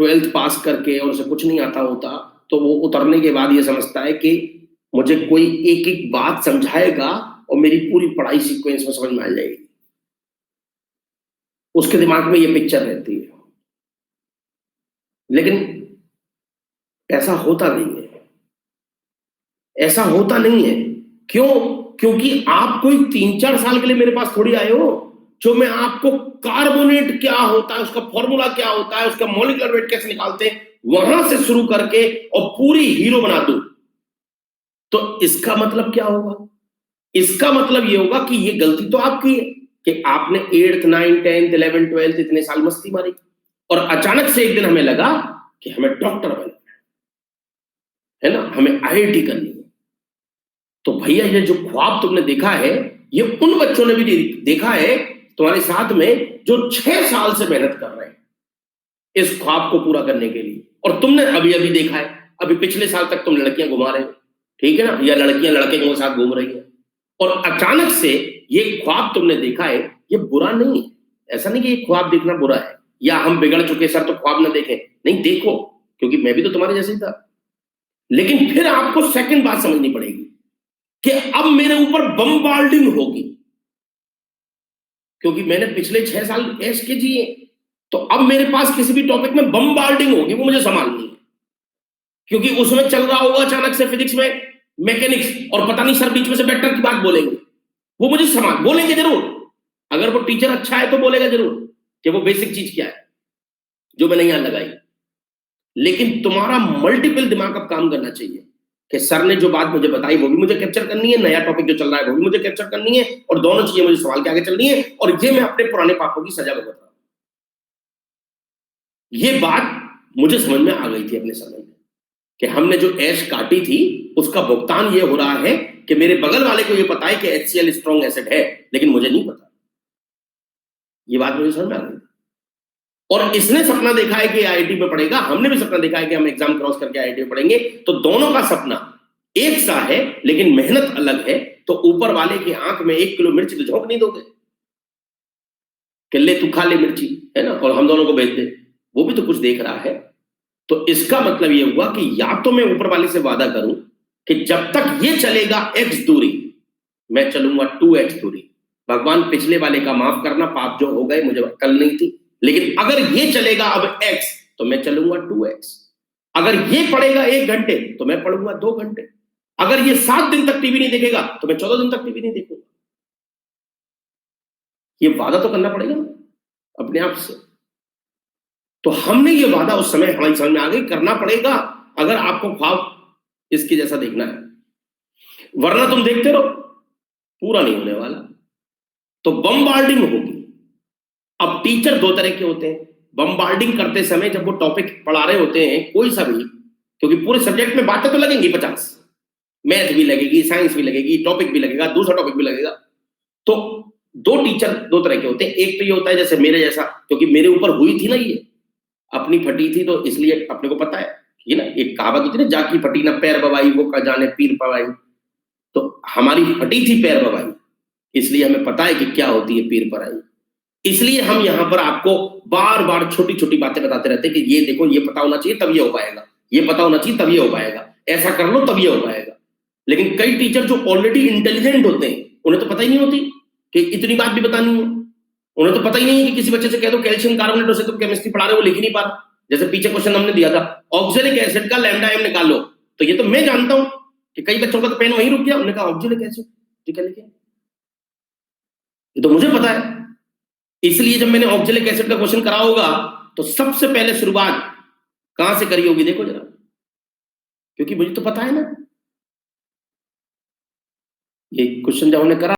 12th पास करके और उसे कुछ नहीं आता होता, तो वो उतरने के बाद ये समझता है कि मुझे कोई एक एक बात समझाएगा और मेरी पूरी पढ़ाई सीक्वेंस में समझ में आ जाएगी। उसके दिमाग में ये पिक्चर रहती है, लेकिन ऐसा होता नहीं है। ऐसा होता नहीं है। क्यों? क्योंकि आप कोई 3-4 साल के लिए मेरे पास थोड़ी आए हो जो मैं आपको कार्बोनेट क्या होता है, उसका फॉर्मूला क्या होता है, उसका मॉलिक्यूलर वेट कैसे निकालते हैं, वहां से शुरू करके और पूरी हीरो बना दूं। तो इसका मतलब क्या होगा? इसका मतलब ये होगा कि ये गलती तो आपकी है कि आपने 8th 9th 10th 11th 12th इतने साल मस्ती मारी और अचानक से एक दिन हमें लगा कि हमें डॉक्टर बनना है ना, हमें आईआईटी करनी है। तो भैया ये जो ख्वाब तुमने देखा है, ये उन बच्चों ने भी देखा है तुम्हारे साथ में जो 6 साल से मेहनत कर रहे हैं इस ख्वाब को पूरा करने के लिए, और तुमने अभी अभी देखा है। अभी पिछले साल तक तुम लड़कियां घुमा रहे हो, ठीक है ना, या लड़कियां लड़के के साथ घूम रही है, और अचानक से ये ख्वाब तुमने देखा है। ये बुरा नहीं है, ऐसा नहीं कि ये ख्वाब देखना बुरा है या हम बिगड़ चुके सर तो ख्वाब ना देखें, नहीं देखो, क्योंकि मैं भी तो तुम्हारे जैसे ही था। लेकिन फिर आपको सेकंड बात समझनी पड़ेगी कि अब मेरे ऊपर बम्बार्डिंग होगी, क्योंकि मैंने पिछले 6 साल ऐश के जिए, तो अब मेरे पास किसी भी टॉपिक में बम्बार्डिंग होगी, वो मुझे संभालनी है। क्योंकि उसमें चल रहा होगा अचानक से फिजिक्स में मैकेनिक्स, और पता नहीं सर बीच में से वेक्टर की बात बोलेंगे, वो मुझे संभाल बोलेंगे जरूर। अगर वो टीचर अच्छा है तो बोलेगा जरूर कि वो बेसिक चीज क्या है जो मैंने यहां लगाई। लेकिन तुम्हारा मल्टीपल दिमाग अब काम करना चाहिए कि सर ने जो बात मुझे बताई वो भी मुझे कैप्चर करनी है, नया टॉपिक जो चल रहा है वो भी मुझे कैप्चर करनी है, और दोनों चीजें मुझे सवाल के आगे चलनी है, और ये मैं अपने पुराने पापों की सजा भुगत रहा हूं। ये बात मुझे समझ में आ गई थी अपने समय में कि हमने जो ऐश काटी थी उसका भुगतान ये हो रहा है कि मेरे बगल वाले को ये पता है कि HCl स्ट्रॉन्ग एसिड है, लेकिन मुझे नहीं पता। ये बात मुझे समझ में आ गई। और इसने सपना देखा है कि आईआईटी में पढ़ेगा, हमने भी सपना देखा है कि हम एग्जाम क्रॉस करके आईआईटी में पढ़ेंगे, तो दोनों का सपना एक सा है लेकिन मेहनत अलग है। तो ऊपर वाले की आंख में 1 किलो मिर्च तो झोंक नहीं दोगे कि ले तू खा ले मिर्ची, है ना, और हम दोनों को भेज दे, वो भी तो कुछ देख रहा है। तो इसका मतलब ये हुआ कि या तो मैं ऊपर वाले से वादा करूं कि जब तक ये चलेगा x दूरी, मैं चलूंगा 2x दूरी। भगवान पिछले वाले का माफ करना, पाप जो हो गए मुझे अक्ल नहीं थी, लेकिन अगर ये चलेगा अब x तो मैं चलूंगा 2x। अगर ये पढ़ेगा 1 घंटे तो मैं पढ़ूंगा 2 घंटे। अगर ये 7 दिन तक टीवी नहीं देखेगा तो मैं 14 दिन तक टीवी नहीं देखूंगा। ये वादा तो करना पड़ेगा अपने आप से। तो हमने ये वादा उस समय हमारी समझ में आ गई, करना पड़ेगा अगर आपको ख्वाब इसके जैसा देखना है, वरना तुम देखते रहो, पूरा नहीं होने वाला। तो बम्बार्डिंग होगी। अब टीचर 2 तरह के होते हैं। बम्बार्डिंग करते समय जब वो टॉपिक पढ़ा रहे होते हैं कोई सा भी, क्योंकि पूरे सब्जेक्ट में बातें तो लगेंगी 50, मैथ भी लगेगी, साइंस भी लगेगी, टॉपिक भी लगेगा, दूसरा टॉपिक भी लगेगा। तो 2 टीचर 2 तरह के होते हैं। एक तो ये होता है जैसे मेरे जैसा, क्योंकि मेरे ऊपर हुई थी ना, ये अपनी फटी थी तो इसलिए अपने को पता है, ये ना एक कहावत होती है ना, जाकी फटी ना पैर बवाई वो का जाने पीर पवाई। तो हमारी फटी थी पैर बवाई, इसलिए हमें पता है कि क्या होती है पीर पराई। इसलिए हम यहां पर आपको बार बार छोटी छोटी बातें बताते रहते हैं कि ये देखो, ये पता होना चाहिए तब ये हो पाएगा, ये पता होना चाहिए तब ये हो पाएगा, ऐसा कर लो तब ये हो पाएगा। लेकिन कई टीचर जो ऑलरेडी इंटेलिजेंट होते हैं उन्हें तो पता ही नहीं होती कि इतनी बात भी बतानी है। उन्हें तो पता ही नहीं है कि किसी बच्चे से कह दो कैल्शियम कार्बोनेट से तुम केमिस्ट्री पढ़ा रहे हो, लिख ही नहीं पा रहा। जैसे पीछे क्वेश्चन हमने दिया था, ऑक्जेलिक एसिड का लैम्डा एम निकाल लो, तो ये तो मैं जानता हूं कि कई बच्चों का तो पेन वहीं रुक गया, उन्होंने कहा ऑक्जेलिक एसिड, ठीक है लिखे, ये तो मुझे पता है। इसलिए जब मैंने ऑक्जेलिक एसिड का क्वेश्चन करा होगा तो सबसे पहले शुरुआत कहां से करी होगी देखो जरा, क्योंकि मुझे तो पता है ना। ये क्वेश्चन जब हमने करा